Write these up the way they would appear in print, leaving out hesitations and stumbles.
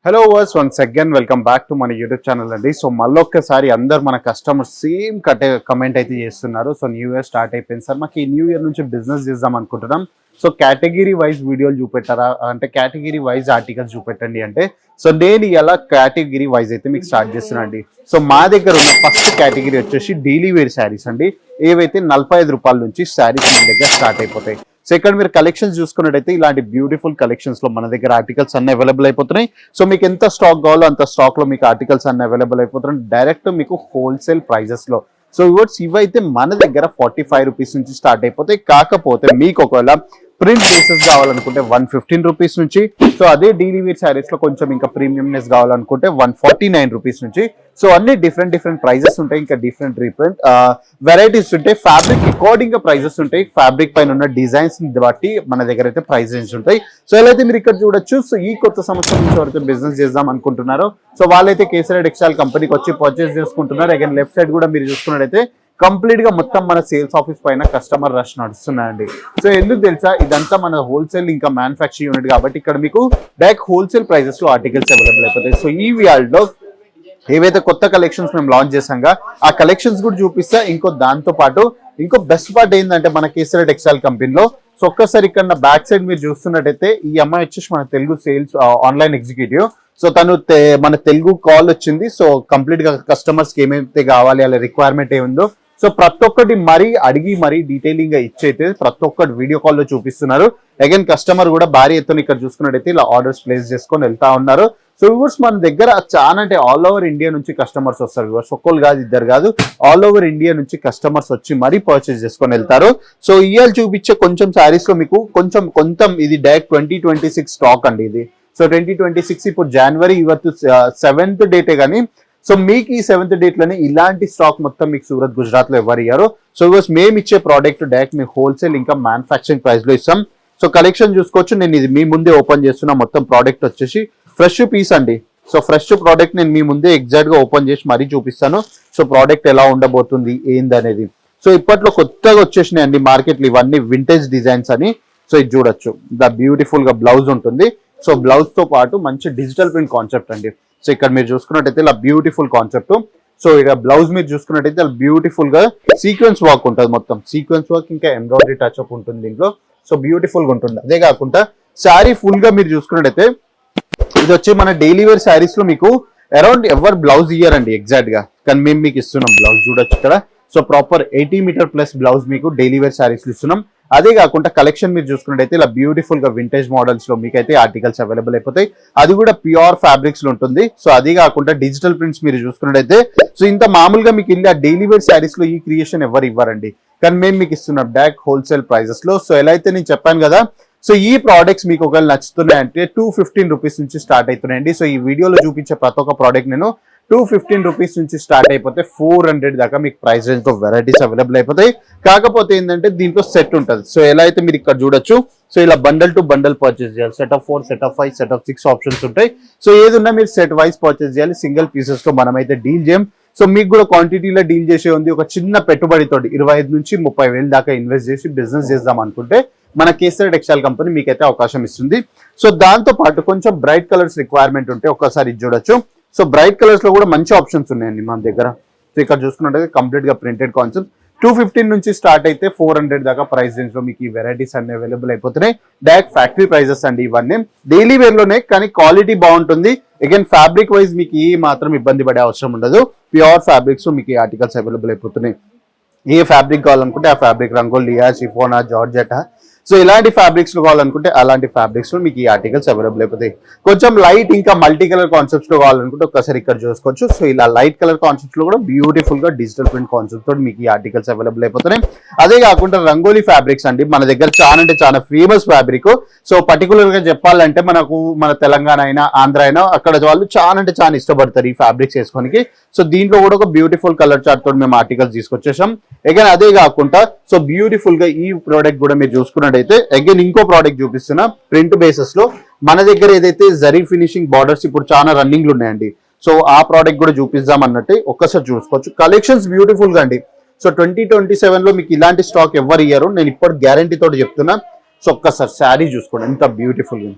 Hello వర్స్ once again welcome back to మన YouTube channel అండి. సో మళ్ళొక్కసారి అందరు మన కస్టమర్స్ సేమ్ కమెంట్ అయితే చేస్తున్నారు. సో న్యూ ఇయర్ స్టార్ట్ అయిపోయింది సార్, మాకు ఈ న్యూ ఇయర్ నుంచి బిజినెస్ చేద్దాం అనుకుంటున్నాం. సో కేటగిరీ వైజ్ వీడియోలు చూపెట్టారా అంటే కేటగిరీ వైజ్ ఆర్టికల్స్ చూపెట్టండి అంటే, సో నేను ఇలా కేటగిరీ వైజ్ అయితే మీకు స్టార్ట్ చేస్తున్నా అండి. సో మా దగ్గర ఉన్న ఫస్ట్ కేటగిరీ వచ్చేసి డైలీ వేర్ శారీస్ అండి. ఏవైతే 45 రూపాయల నుంచి శారీస్ మన దగ్గర స్టార్ట్ అయిపోతాయి. సో ఇక్కడ మీరు కలెక్షన్స్ చూసుకున్నట్టయితే ఇలాంటి బ్యూటిఫుల్ కలెక్షన్స్ లో మన దగ్గర ఆర్టికల్స్ అన్ని అవైలబుల్ అయిపోతున్నాయి. సో మీకు ఎంత స్టాక్ కావాలో అంత స్టాక్ లో మీకు ఆర్టికల్స్ అన్ని అవైలబుల్ అయిపోతున్నాయి డైరెక్ట్ మీకు హోల్సేల్ ప్రైజెస్ లో. సో ఇవైతే మన దగ్గర 45 రూపీస్ నుంచి స్టార్ట్ అయిపోతాయి. కాకపోతే మీకు ఒకవేళ ప్రింట్ పీసెస్ కావాలనుకుంటే 115 రూపీస్ నుంచి, సో అదే డైలీ వేర్ శారీస్ లో కొంచెం ఇంకా ప్రీమియంనెస్ కావాలనుకుంటే 149 రూపీస్ నుంచి. సో అన్ని డిఫరెంట్ ప్రైజెస్ ఉంటాయి, ఇంకా డిఫరెంట్ వెరైటీస్ ఉంటాయి. ఫ్యాబ్రిక్ అకార్డింగ్ గా ప్రైజెస్ ఉంటాయి, ఫ్యాబ్రిక్ పైన ఉన్న డిజైన్స్ బట్టి మన దగ్గర అయితే ప్రైజెస్ ఉంటాయి. సో ఎలా అయితే మీరు ఇక్కడ చూడొచ్చు. సో ఈ కొత్త సంవత్సరం నుంచి ఎవరైతే బిజినెస్ చేద్దాం అనుకుంటున్నారో సో వాళ్ళైతే కేసరి టెక్స్టైల్ కంపెనీకి వచ్చి పర్చేస్ చేసుకుంటున్నారు. అగైన్ లెఫ్ట్ సైడ్ కూడా మీరు చూసుకున్నట్టయితే కంప్లీట్ గా మొత్తం మన సేల్స్ ఆఫీస్ పైన కస్టమర్ రష్ నడుస్తున్నాయండి. సో ఎందుకు తెలుసా, ఇదంతా మన హోల్సేల్ ఇంకా మ్యానుఫ్యాక్చరింగ్ యూనిట్ కాబట్టి ఇక్కడ మీకు డైరెక్ట్ హోల్సేల్ ప్రైజెస్ లో ఆర్టికల్స్ అవైలబుల్ అయిపోతాయి. సో ఈ వీడియోలో ఏవైతే కొత్త కలెక్షన్స్ మేము లాంచ్ చేసాంగా ఆ కలెక్షన్స్ కూడా చూపిస్తా. దాంతో పాటు ఇంకో బెస్ట్ పార్ట్ ఏంటంటే మన కేసరి టెక్స్టైల్ కంపెనీలో సో ఒక్కసారి ఇక్కడ బ్యాక్ సైడ్ మీరు చూస్తున్నట్టయితే ఈ అమ్మాయి వచ్చేసి మన Telugu sales online executive. So తను మన తెలుగు కాల్ వచ్చింది. సో కంప్లీట్ గా కస్టమర్స్ కి ఏమైతే కావాలి అలా రిక్వైర్మెంట్ ఏముందో సో ప్రతి ఒక్కటి అడిగి మరీ డీటెయిలింగ్ గా ఇచ్చైతే ప్రతి ఒక్కటి వీడియో కాల్ లో చూపిస్తున్నారు. అగైన్ కస్టమర్ కూడా భారీ ఎత్తున ఇక్కడ చూసుకున్నట్టయితే ఇలా ఆర్డర్స్ ప్లేస్ చేసుకొని వెళ్తా ఉన్నారు. సో వ్యూవర్స్ మన దగ్గర చాలా అంటే ఆల్ ఓవర్ ఇండియా నుంచి కస్టమర్స్ వస్తారు. వ్యూవర్స్ ఒక్కరు కాదు, ఇద్దరు కాదు, ఆల్ ఓవర్ ఇండియా నుంచి కస్టమర్స్ వచ్చి మరీ పర్చేస్ చేసుకొని వెళ్తారు. సో ఇవాళ చూపించే కొంచెం శారీస్ లో మీకు కొంచెం ఇది డైరెక్ట్ 2026 స్టాక్ అండి ఇది. సో 2026 ఇప్పుడు జనవరి, ఇవತ್ತು 7th డేటే కానీ సో మీకు ఈ 7th డేట్ లోనే ఇలాంటి స్టాక్ మొత్తం మీకు సూరత్, గుజరాత్ లో ఎవరు ఇయ్యారు. సో వ్యూవర్స్ మేము ఇచ్చే ప్రోడక్ట్ డైరెక్ట్ మీకు హోల్సేల్ ఇంకా మ్యానుఫ్యాక్చరింగ్ ప్రైస్ లో ఇస్తాం. సో కలెక్షన్ చూసుకోవచ్చు, నేను ఇది మీ ముందే ఓపెన్ చేస్తున్నా. మొత్తం ప్రోడక్ట్ వచ్చేసి ఫ్రెష్ పీస్ అండి. సో ఫ్రెష్ ప్రోడక్ట్ నేను మీ ముందే ఎగ్జాక్ట్ గా ఓపెన్ చేసి మరీ చూపిస్తాను. సో ప్రోడక్ట్ ఎలా ఉండబోతుంది ఏందనేది. సో ఇప్పట్లో కొత్తగా వచ్చేసినాయి అండి మార్కెట్లో ఇవన్నీ వింటేజ్ డిజైన్స్ అని. సో ఇది చూడొచ్చు, ద బ్యూటిఫుల్ గా బ్లౌజ్ ఉంటుంది. సో బ్లౌజ్ తో పాటు మంచి డిజిటల్ ప్రింట్ కాన్సెప్ట్ అండి. సో ఇక్కడ మీరు చూసుకున్నట్టయితే ఇలా బ్యూటిఫుల్ కాన్సెప్ట్. సో ఇక్కడ బ్లౌజ్ మీరు చూసుకున్నట్టయితే బ్యూటిఫుల్ గా సీక్వెన్స్ వర్క్ ఉంటుంది, మొత్తం సీక్వెన్స్ వర్క్ ఇంకా ఎంబ్రాయిడరీ టచ్ అప్ ఉంటుంది దీంట్లో. సో బ్యూటిఫుల్ గా ఉంటుంది. అదే కాకుండా శారీ ఫుల్ గా మీరు చూసుకున్నట్టయితే ఇది వచ్చి మన డైలీ వేర్ శారీస్ లో మీకు అరౌండ్ ఎవరు బ్లౌజ్ ఇయ్యారండి ఎగ్జాక్ట్ గా, కానీ మేము మీకు ఇస్తున్నాం బ్లౌజ్ చూడొచ్చు ఇక్కడ. So proper 80 meter plus blouse మీకు డైలీ వేర్ శారీస్ లో ఇస్తున్నాం. అదే కాకుండా కలెక్షన్ మీరు చూసుకున్నట్టయితే ఇలా బ్యూటిఫుల్ గా వింటేజ్ మోడల్స్ లో మీకైతే ఆర్టికల్స్ అవైలబుల్ అయిపోతాయి. అది కూడా ప్యూర్ ఫ్యాబ్రిక్స్ లో ఉంటుంది. సో అది కాకుండా డిజిటల్ ప్రింట్స్ మీరు చూసుకున్నట్టయితే సో ఇంత మామూలుగా మీకు ఇలా డైలీ వేర్ శారీస్ లో ఈ క్రియేషన్ ఎవరు ఇవ్వరండి, కానీ మేము మీకు ఇస్తున్నాం డైరెక్ట్ హోల్సేల్ ప్రైజెస్ లో. సో ఎలా అయితే నేను చెప్పాను కదా, సో ఈ ప్రోడక్ట్స్ మీకు ఒకవేళ నచ్చుతున్నాయంటే 215 రూపీస్ నుంచి స్టార్ట్ అవుతున్నాయండి. సో ఈ వీడియోలో చూపించే ప్రతి ఒక్క ప్రోడక్ట్ నేను 215 రూపీస్ నుంచి స్టార్ట్ అయిపోతే 400 దాకా మీకు ప్రైస్ రేంజ్ లో వెరైటీస్ అవైలబుల్ అయిపోతాయి. కాకపోతే ఏంటంటే దీంట్లో సెట్ ఉంటుంది. సో ఎలా అయితే మీరు ఇక్కడ చూడొచ్చు, సో ఇలా బండల్ టు బండల్ పర్చేస్ చేయాలి. Set of 4, set of 5, set of 6 options ఉంటాయి. సో ఏదున్నా మీరు సెట్ వైజ్ పర్చేస్ చేయాలి. సింగిల్ పీసెస్ లో మనమైతే డీల్ చేయం. సో మీకు కూడా క్వాంటిటీలో డీల్ చేసే ఉంది. ఒక చిన్న పెట్టుబడితో 25 నుంచి 30 వేలు దాకా ఇన్వెస్ట్ చేసి బిజినెస్ చేద్దాం అనుకుంటే మన కేసరి టెక్స్టైల్ కంపెనీ మీకైతే అవకాశం ఇస్తుంది. సో దాంతో పాటు కొంచెం బ్రైట్ కలర్స్ రిక్వైర్మెంట్ ఉంటే ఒక్కసారి ఇది చూడొచ్చు. సో బ్రైట్ కలర్స్ లో కూడా మంచి ఆప్షన్స్ ఉన్నాయండి మన దగ్గర. సో ఇక్కడ చూసుకున్నట్టయితే కంప్లీట్ గా ప్రింటెడ్ కాన్సెప్ట్ 215 నుంచి స్టార్ట్ అయితే 400 దాకా ప్రైస్ రేంజ్ లో మీకు ఈ వెరైటీస్ అన్ని అవైలబుల్ అయిపోతున్నాయి. డైరెక్ట్ ఫ్యాక్టరీ ప్రైజెస్ అండి ఇవన్నీ. డైలీ వేర్ లోనే కానీ క్వాలిటీ బాగుంటుంది. అగైన్ ఫ్యాబ్రిక్ వైజ్ మీకు ఏ మాత్రం ఇబ్బంది పడే అవసరం ఉండదు. ప్యూర్ ఫ్యాబ్రిక్స్ మీకు ఈ ఆర్టికల్స్ అవైలబుల్ అయిపోతున్నాయి. ఏ ఫ్యాబ్రిక్ కావాలనుకుంటే ఆ ఫ్యాబ్రిక్, రంగోలియా, షిఫోనా, జార్జెటా, సో ఇలాంటి ఫ్యాబ్రిక్స్ లో కావాలనుకుంటే అలాంటి ఫ్యాబ్రిక్స్ లో మీకు ఈ ఆర్టికల్స్ అవైలబుల్ అయిపోతాయి. కొంచెం లైట్ ఇంకా మల్టీ కలర్ కాన్సెప్ట్స్ లో కావాలనుకుంటే ఒక్కసారి ఇక్కడ చూసుకోవచ్చు. సో ఇలా లైట్ కలర్ కాన్సెప్ట్స్ లో కూడా బ్యూటిఫుల్ గా డిజిటల్ ప్రింట్ కాన్సెప్ట్ తోటి మీకు ఈ ఆర్టికల్స్ అవైలబుల్ అయిపోతున్నాయి. అదే కాకుండా రంగోలీ ఫ్యాబ్రిక్స్ అండి మన దగ్గర చాలా అంటే చాలా ఫేమస్ ఫ్యాబ్రిక్. సో పర్టికులర్ గా చెప్పాలంటే మన తెలంగాణ అయినా ఆంధ్ర అయినా అక్కడ వాళ్ళు చాలా అంటే చాలా ఇష్టపడతారు ఈ ఫ్యాబ్రిక్స్ వేసుకోనికి. సో దీంట్లో కూడా ఒక బ్యూటిఫుల్ కలర్ చార్ట్ తోటి మేము ఆర్టికల్స్ తీసుకొచ్చేసాం. అగైన్ అదే కాకుండా సో బ్యూటిఫుల్ గా ఈ ప్రోడక్ట్ కూడా మీరు చూసుకున్నట్టయితే అగైన్ ఇంకో ప్రోడక్ట్ చూపిస్తున్నా ప్రింట్ బేసెస్ లో మన దగ్గర ఏదైతే జరీ ఫినిషింగ్ బార్డర్స్ ఇప్పుడు చాలా రన్నింగ్ ఉన్నాయండి. సో ఆ ప్రోడక్ట్ కూడా చూపిద్దాం అన్నట్టు ఒక్కసారి చూసుకోవచ్చు. కలెక్షన్స్ బ్యూటిఫుల్ గా అండి. సో 2027 లో మీకు ఇలాంటి స్టాక్ ఎవరు ఇయ్యారు, నేను ఇప్పుడు గ్యారంటీ తోటి చెప్తున్నా. సో ఒక్కసారి శారీ చూసుకోండి ఎంత బ్యూటిఫుల్ గా.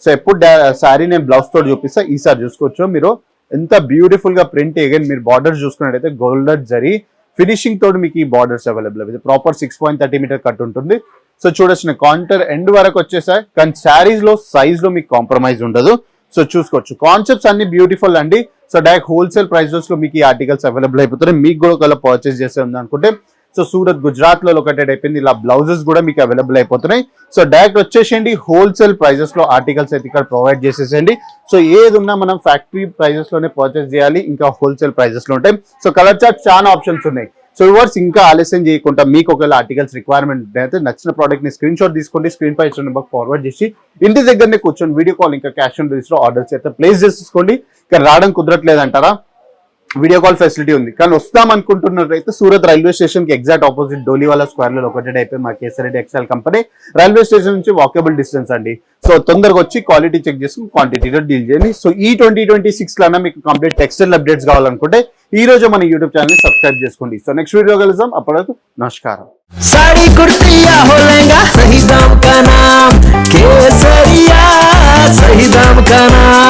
సో ఎప్పుడు శారీ నేను బ్లౌజ్ తోటి చూపిస్తా, ఈసారి చూసుకోవచ్చు మీరు ఎంత బ్యూటిఫుల్ గా ప్రింట్. అగైన్ మీరు బార్డర్స్ చూసుకున్నట్టయితే గోల్డెన్ జరీ ఫినిషింగ్ తోటి మీకు ఈ బార్డర్స్ అవైలబుల్ అయితే ప్రాపర్ 6.30 మీటర్ కట్ ఉంటుంది. సో చూడొచ్చు కౌంటర్ ఎండ్ వరకు వచ్చేసాయి, కానీ శారీస్ లో సైజ్ లో మీకు కాంప్రమైజ్ ఉండదు. సో చూసుకోవచ్చు కాన్సెప్ట్స్ అన్ని బ్యూటిఫుల్ అండి. సో డైరెక్ట్ హోల్సేల్ ప్రైజెస్ లో మీకు ఈ ఆర్టికల్స్ అవైలబుల్ అయిపోతున్నాయి. మీకు కూడా ఒకవేళ పర్చేస్ చేసే ఉంది అనుకుంటే సో సూరత్ గుజరాత్ లో లొకేటెడ్ అయిపోయింది. ఇలా బ్లౌజెస్ కూడా మీకు అవైలబుల్ అయిపోతున్నాయి. సో డైరెక్ట్ వచ్చేసేయండి, హోల్సేల్ ప్రైజెస్ లో ఆర్టికల్స్ అయితే ఇక్కడ ప్రొవైడ్ చేసేసేయండి. సో ఏది ఉన్నా మనం ఫ్యాక్టరీ ప్రైజెస్ లోనే పర్చేస్ చేయాలి, ఇంకా హోల్సేల్ ప్రైజెస్ లో ఉంటాయి. సో కలర్ చార్ట్ చాలా ఆప్షన్స్ ఉన్నాయి. సో వర్స్ ఇంకా ఆలస్యం చేయకుండా మీకు ఒకవేళ ఆర్టికల్స్ రిక్వైర్మెంట్ అయితే నచ్చిన ప్రోడక్ట్ ని స్క్రీన్ షాట్ తీసుకోండి, స్క్రీన్ పై ఇచ్చిన నెంబర్ ఫార్వర్డ్ చేసి ఇంటి దగ్గరనే కూర్చొని వీడియో కాల్ ఇంకా క్యాష్ ఆన్ డెలివరీలో ఆర్డర్స్ అయితే ప్లేస్ చేసుకోండి. ఇక్కడ రావడం కుదరట్లేదు అంటారా, వీడియో కాల్ ఫెసిలిటీ ఉంది. కానీ వస్తాం అనుకుంటున్నట్లయితే సూరత్ రైల్వే స్టేషన్ కి ఎగ్జాక్ట్ ఆపోజిట్ డోలీవాలా స్క్వేర్ లో లొకేటెడ్ అయిపోయి మా కేసరెడ్డి ఎక్సెల్ కంపెనీ రైల్వే స్టేషన్ నుంచి వాకబుల్ డిస్టెన్స్ అండి. సో తొందరగా వచ్చి క్వాలిటీ చెక్ చేసి క్వాంటిటీలో డీల్ చేయండి. సో ఈ 2026 లోనే మీకు కంప్లీట్ టెక్స్టైల్ అప్డేట్స్ కావాలనుకుంటే ఈ రోజు మన యూట్యూబ్ ఛానల్ ని సబ్స్క్రైబ్ చేసుకోండి. సో నెక్స్ట్ వీడియో కలుద్దాం, అప్పటివరకు నమస్కారం. साड़ी कुर्ती या हो लहंगा, सही दाम का नाम केसरिया, सही दाम का नाम।